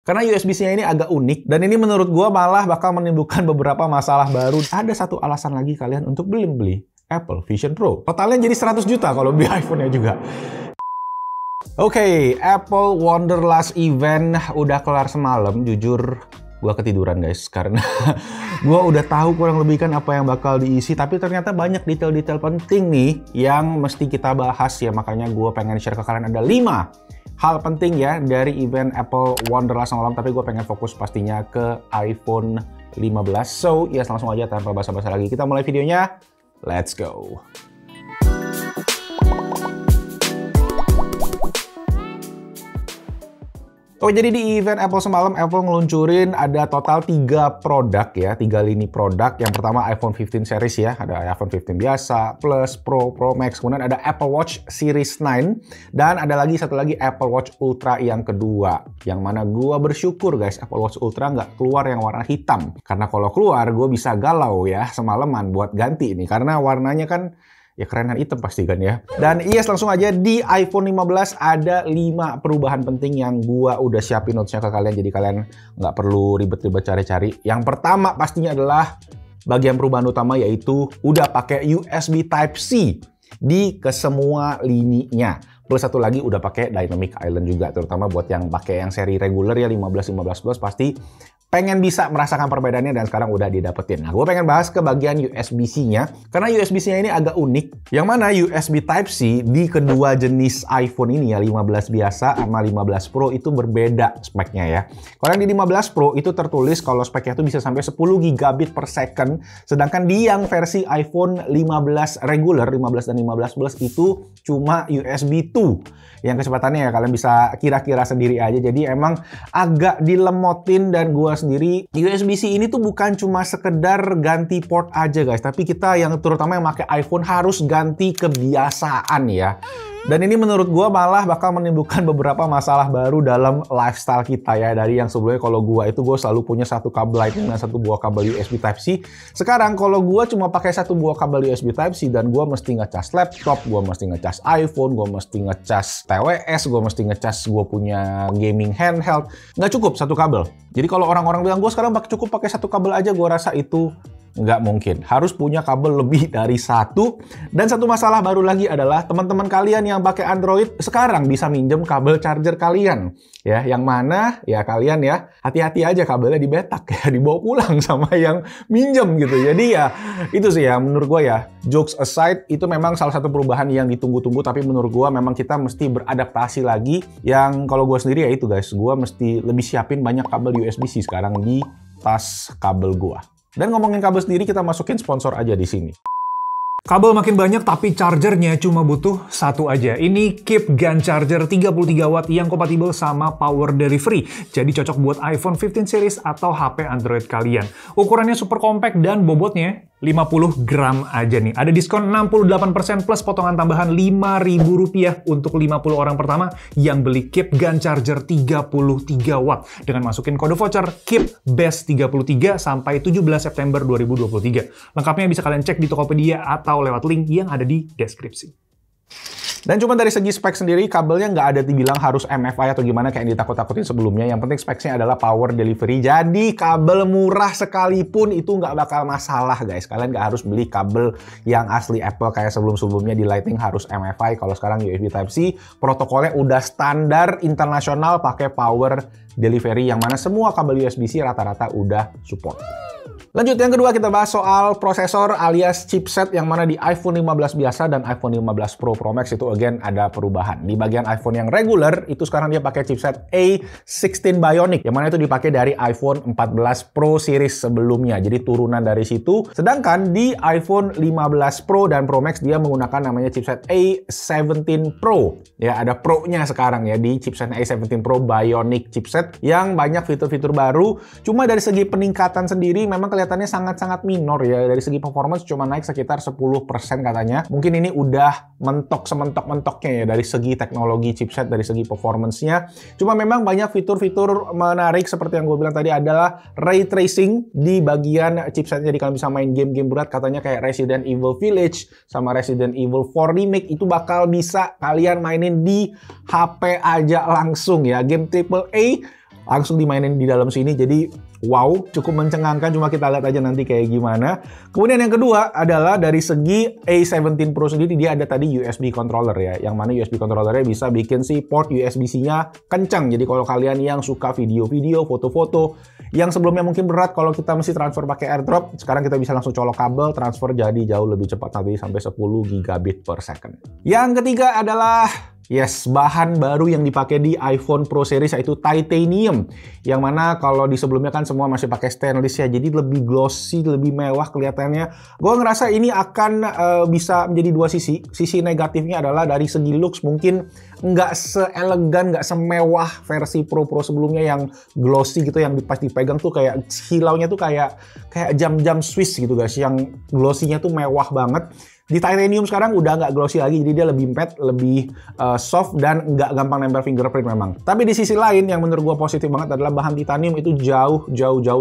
Karena USB-C-nya ini agak unik, dan ini menurut gua malah bakal menimbulkan beberapa masalah baru. Ada satu alasan lagi kalian untuk beli Apple Vision Pro. Totalnya jadi 100 juta kalau beli iPhone-nya juga. Oke, Apple Wonderlust Event udah kelar semalam. Jujur, gua ketiduran guys, karena gua udah tahu kurang lebih kan apa yang bakal diisi, tapi ternyata banyak detail-detail penting nih yang mesti kita bahas ya. Makanya gua pengen share ke kalian ada 5 hal penting ya dari event Apple Wonderlust semalam, tapi gue pengen fokus pastinya ke iPhone 15. So, ya langsung aja tanpa basa-basi lagi. Kita mulai videonya. Let's go. Oh, jadi di event Apple semalam, Apple ngeluncurin ada total 3 produk ya, 3 lini produk. Yang pertama iPhone 15 series ya, ada iPhone 15 biasa, Plus, Pro, Pro Max. Kemudian ada Apple Watch Series 9. Dan ada lagi satu lagi Apple Watch Ultra yang kedua. Yang mana gua bersyukur guys, Apple Watch Ultra nggak keluar yang warna hitam. Karena kalau keluar, gue bisa galau ya semalaman buat ganti ini. Karena warnanya kan ya kerenan hitam pasti kan ya. Dan yes, langsung aja di iPhone 15 ada 5 perubahan penting yang gua udah siapin notes-nya ke kalian. Jadi kalian nggak perlu ribet-ribet cari-cari. Yang pertama pastinya adalah bagian perubahan utama, yaitu udah pakai USB Type-C di kesemua lininya. Plus satu lagi udah pakai Dynamic Island juga, terutama buat yang pakai yang seri reguler ya 15 Plus pasti pengen bisa merasakan perbedaannya, dan sekarang udah didapetin. Nah, gue pengen bahas ke bagian USB-C-nya, karena USB-C-nya ini agak unik, yang mana USB Type-C di kedua jenis iPhone ini ya, 15 biasa sama 15 Pro itu berbeda speknya ya. Kalau yang di 15 Pro itu tertulis kalau speknya itu bisa sampai 10 gigabit per second, sedangkan di yang versi iPhone 15 regular, 15 dan 15 Plus itu cuma USB 2. Yang kecepatannya ya kalian bisa kira-kira sendiri aja. Jadi emang agak dilemotin, dan gua sendiri USB-C ini tuh bukan cuma sekedar ganti port aja guys, tapi kita yang terutama yang pakai iPhone harus ganti kebiasaan ya. Dan ini menurut gua malah bakal menimbulkan beberapa masalah baru dalam lifestyle kita ya. Dari yang sebelumnya kalau gua selalu punya satu kabel Lightning dan satu buah kabel USB Type-C. Sekarang kalau gua cuma pakai satu buah kabel USB Type-C dan gua mesti ngecas laptop, gua mesti ngecas iPhone, gua mesti ngecas TWS, gua mesti ngecas gua punya gaming handheld. Nggak cukup satu kabel. Jadi kalau orang-orang bilang gua sekarang cukup pakai satu kabel aja, gua rasa itu nggak mungkin. Harus punya kabel lebih dari satu. Dan satu masalah baru lagi adalah teman-teman kalian yang pakai Android sekarang bisa minjem kabel charger kalian. Ya, yang mana ya kalian ya hati-hati aja kabelnya dibetak ya, dibawa pulang sama yang minjem gitu. Jadi ya itu sih ya menurut gua ya, jokes aside, itu memang salah satu perubahan yang ditunggu-tunggu, tapi menurut gua memang kita mesti beradaptasi lagi. Yang kalau gua sendiri ya itu guys, gua mesti lebih siapin banyak kabel USB-C sekarang di tas kabel gua. Dan ngomongin kabel sendiri, kita masukin sponsor aja di sini. Kabel makin banyak tapi chargernya cuma butuh satu aja. Ini Keep Gun Charger 33 watt yang kompatibel sama power delivery. Jadi cocok buat iPhone 15 series atau HP Android kalian. Ukurannya super compact dan bobotnya 50 gram aja nih. Ada diskon 68% plus potongan tambahan Rp5.000 untuk 50 orang pertama yang beli Keep Gun Charger 33 watt. Dengan masukin kode voucher KEEPBEST33 sampai 17 September 2023. Lengkapnya bisa kalian cek di Tokopedia atau lewat link yang ada di deskripsi. Dan cuma dari segi spek sendiri, kabelnya nggak ada dibilang harus MFI atau gimana kayak yang ditakut-takutin sebelumnya. Yang penting speknya adalah power delivery. Jadi kabel murah sekalipun itu nggak bakal masalah guys. Kalian nggak harus beli kabel yang asli Apple kayak sebelum-sebelumnya di Lightning harus MFI. Kalau sekarang USB Type-C, protokolnya udah standar internasional pakai power delivery, yang mana semua kabel USB-C rata-rata udah support. Lanjut, yang kedua kita bahas soal prosesor alias chipset, yang mana di iPhone 15 biasa dan iPhone 15 Pro Pro Max itu again ada perubahan. Di bagian iPhone yang regular itu sekarang dia pakai chipset A16 Bionic, yang mana itu dipakai dari iPhone 14 Pro series sebelumnya. Jadi turunan dari situ. Sedangkan di iPhone 15 Pro dan Pro Max dia menggunakan namanya chipset A17 Pro. Ya, ada Pro-nya sekarang ya di chipset A17 Pro Bionic chipset yang banyak fitur-fitur baru. Cuma dari segi peningkatan sendiri memang kelihatannya sangat-sangat minor ya. Dari segi performance cuma naik sekitar 10% katanya. Mungkin ini udah mentok sementok-mentoknya ya dari segi teknologi chipset, dari segi performance-nya. Cuma memang banyak fitur-fitur menarik seperti yang gue bilang tadi adalah ray tracing di bagian chipsetnya. Jadi kalian bisa main game-game berat katanya kayak Resident Evil Village sama Resident Evil 4 Remake itu bakal bisa kalian mainin di HP aja langsung ya. Game AAA langsung dimainin di dalam sini. Jadi wow, cukup mencengangkan, cuma kita lihat aja nanti kayak gimana. Kemudian yang kedua adalah dari segi A17 Pro sendiri, dia ada tadi USB controller ya, yang mana USB controllernya bisa bikin si port USB-C-nya kencang. Jadi kalau kalian yang suka video-video, foto-foto, yang sebelumnya mungkin berat kalau kita mesti transfer pakai AirDrop, sekarang kita bisa langsung colok kabel, transfer jadi jauh lebih cepat, nanti sampai 10 gigabit per second. Yang ketiga adalah bahan baru yang dipakai di iPhone Pro Series, yaitu titanium. Yang mana kalau di sebelumnya kan semua masih pakai stainless ya, jadi lebih glossy, lebih mewah kelihatannya. Gue ngerasa ini akan bisa menjadi dua sisi. Sisi negatifnya adalah dari segi looks mungkin nggak seelegan, nggak semewah versi Pro sebelumnya yang glossy gitu, yang pas dipegang tuh kayak hilaunya tuh kayak jam-jam Swiss gitu guys, yang glossy-nya tuh mewah banget. Di titanium sekarang udah nggak glossy lagi, jadi dia lebih matte, lebih soft, dan nggak gampang nempel fingerprint memang. Tapi di sisi lain yang menurut gue positif banget adalah bahan titanium itu jauh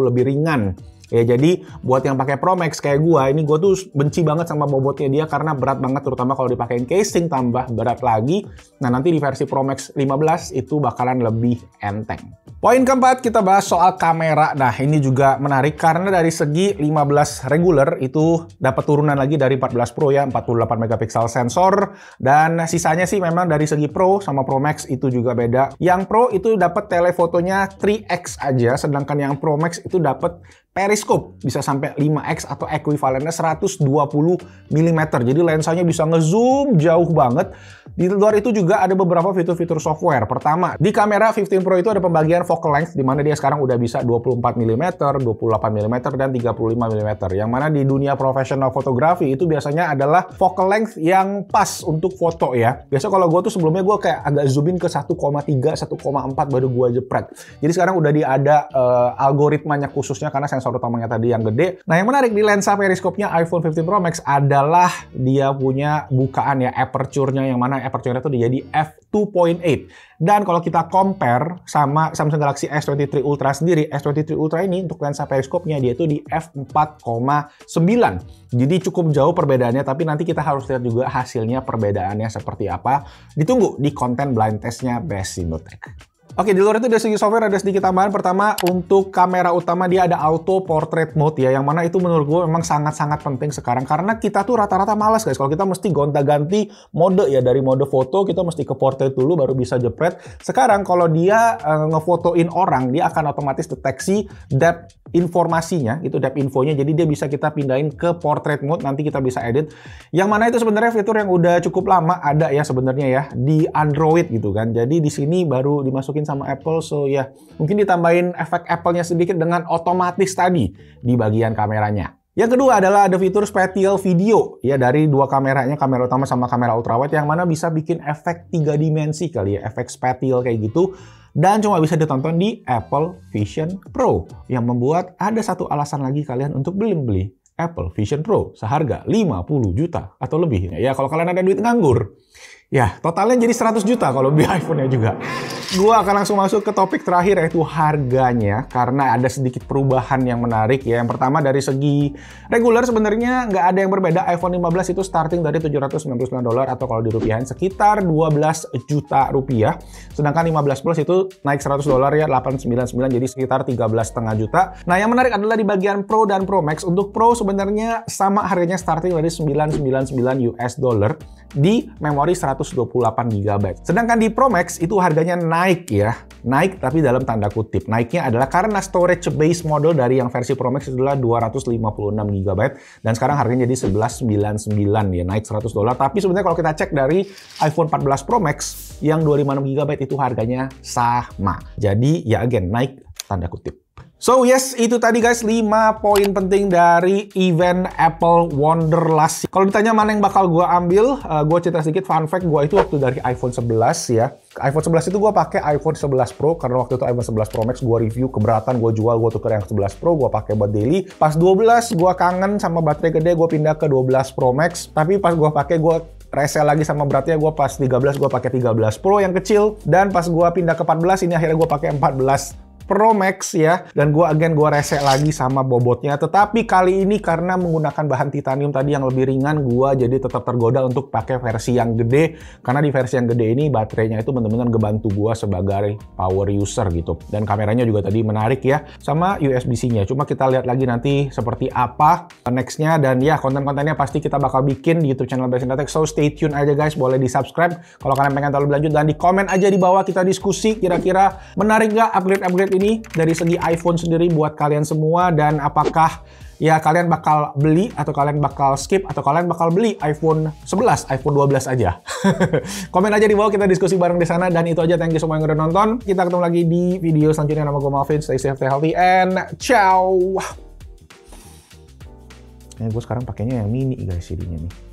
lebih ringan. Ya, jadi buat yang pakai Pro Max kayak gue tuh benci banget sama bobotnya dia karena berat banget, terutama kalau dipakein casing tambah berat lagi. Nah, nanti di versi Pro Max 15 itu bakalan lebih enteng. Poin keempat, kita bahas soal kamera. Nah, ini juga menarik karena dari segi 15 regular itu dapat turunan lagi dari 14 Pro ya, 48 megapiksel sensor, dan sisanya sih memang dari segi Pro sama Pro Max itu juga beda. Yang Pro itu dapat telefotonya 3x aja, sedangkan yang Pro Max itu dapat periscope bisa sampai 5x atau ekuivalennya 120 mm. Jadi lensanya bisa ngezoom jauh banget. Di luar itu juga ada beberapa fitur-fitur software. Pertama, di kamera 15 Pro itu ada pembagian focal length, di mana dia sekarang udah bisa 24 mm, 28 mm, dan 35 mm. Yang mana di dunia profesional fotografi itu biasanya adalah focal length yang pas untuk foto ya. Biasa kalau gue tuh sebelumnya gue kayak agak zoomin ke 1,3, 1,4 baru gue jepret. Jadi sekarang udah ada algoritmanya khususnya karena sensor utamanya tadi yang gede. Nah, yang menarik di lensa periskopnya iPhone 15 Pro Max adalah dia punya bukaan ya, aperture-nya, yang mana aperture-nya itu jadi f2.8. Dan kalau kita compare sama Samsung Galaxy S23 Ultra sendiri, S23 Ultra ini untuk lensa periskopnya dia itu di f4.9. Jadi cukup jauh perbedaannya, tapi nanti kita harus lihat juga hasilnya perbedaannya seperti apa. Ditunggu di konten blind testnya Best Indotech. Oke, di luar itu dari segi software ada sedikit tambahan. Pertama, untuk kamera utama dia ada auto portrait mode ya, yang mana itu menurut gue memang sangat-sangat penting sekarang karena kita tuh rata-rata malas guys kalau kita mesti gonta-ganti mode ya, dari mode foto kita mesti ke portrait dulu baru bisa jepret. Sekarang kalau dia ngefotoin orang, dia akan otomatis deteksi depth informasinya, itu depth infonya, jadi dia bisa kita pindahin ke portrait mode, nanti kita bisa edit. Yang mana itu sebenarnya fitur yang udah cukup lama ada ya sebenarnya ya di Android gitu kan. Jadi di sini baru dimasukin sama Apple, so ya mungkin ditambahin efek Apple-nya sedikit dengan otomatis tadi di bagian kameranya. Yang kedua adalah ada fitur spatial video ya dari dua kameranya, kamera utama sama kamera ultrawide, yang mana bisa bikin efek 3 dimensi kali ya, efek spatial kayak gitu. Dan cuma bisa ditonton di Apple Vision Pro, yang membuat ada satu alasan lagi kalian untuk beli Apple Vision Pro seharga 50 juta atau lebih. Ya kalau kalian ada duit nganggur, ya totalnya jadi 100 juta kalau beli iPhone-nya juga. Gua akan langsung masuk ke topik terakhir, yaitu harganya, karena ada sedikit perubahan yang menarik ya. Yang pertama dari segi regular sebenarnya nggak ada yang berbeda. iPhone 15 itu starting dari $799 atau kalau dirupiahin sekitar 12 juta rupiah. Sedangkan 15 Plus itu naik $100 ya, 899, jadi sekitar 13,5 juta. Nah, yang menarik adalah di bagian Pro dan Pro Max. Untuk Pro sebenarnya sama harganya, starting dari $999 di memori 128 GB. Sedangkan di Pro Max itu harganya naik ya. Naik tapi dalam tanda kutip. Naiknya adalah karena storage base model dari yang versi Pro Max adalah 256 GB dan sekarang harganya jadi 1199 ya, naik $100. Tapi sebenarnya kalau kita cek dari iPhone 14 Pro Max yang 256 GB itu harganya sama. Jadi ya again naik tanda kutip. So yes, itu tadi guys 5 poin penting dari event Apple Wonderlust. Kalau ditanya mana yang bakal gue ambil, gue cerita sedikit fun fact, gue itu waktu dari iPhone 11 ya. iPhone 11 itu gue pakai iPhone 11 Pro karena waktu itu iPhone 11 Pro Max gue review keberatan, gue jual, gue tuker yang 11 Pro, gue pakai buat daily. Pas 12 gue kangen sama baterai gede, gue pindah ke 12 Pro Max. Tapi pas gue pakai gue resell lagi sama beratnya, gue pas 13 gue pakai 13 Pro yang kecil, dan pas gue pindah ke 14 ini akhirnya gue pakai 14 Pro Max ya. Dan gue rese lagi sama bobotnya. Tetapi kali ini karena menggunakan bahan titanium tadi yang lebih ringan, gue jadi tetap tergoda untuk pakai versi yang gede. Karena di versi yang gede ini baterainya itu bener-bener ngebantu gue sebagai power user gitu. Dan kameranya juga tadi menarik ya. Sama USB-C-nya. Cuma kita lihat lagi nanti seperti apa next-nya. Dan ya konten-kontennya pasti kita bakal bikin di YouTube channel Best in Tech. So stay tune aja guys. Boleh di subscribe kalau kalian pengen tahu lebih lanjut. Dan di komen aja di bawah kita diskusi. Kira-kira menarik nggak upgrade-upgrade ini dari segi iPhone sendiri buat kalian semua, dan apakah ya kalian bakal beli atau kalian bakal skip atau kalian bakal beli iPhone 11, iPhone 12 aja. Komen aja di bawah, kita diskusi bareng di sana. Dan itu aja, thank you semua yang udah nonton. Kita ketemu lagi di video selanjutnya. Nama gue Malvin, stay safe, stay healthy, and ciao. Gue sekarang pakainya yang mini guys, CD-nya nih.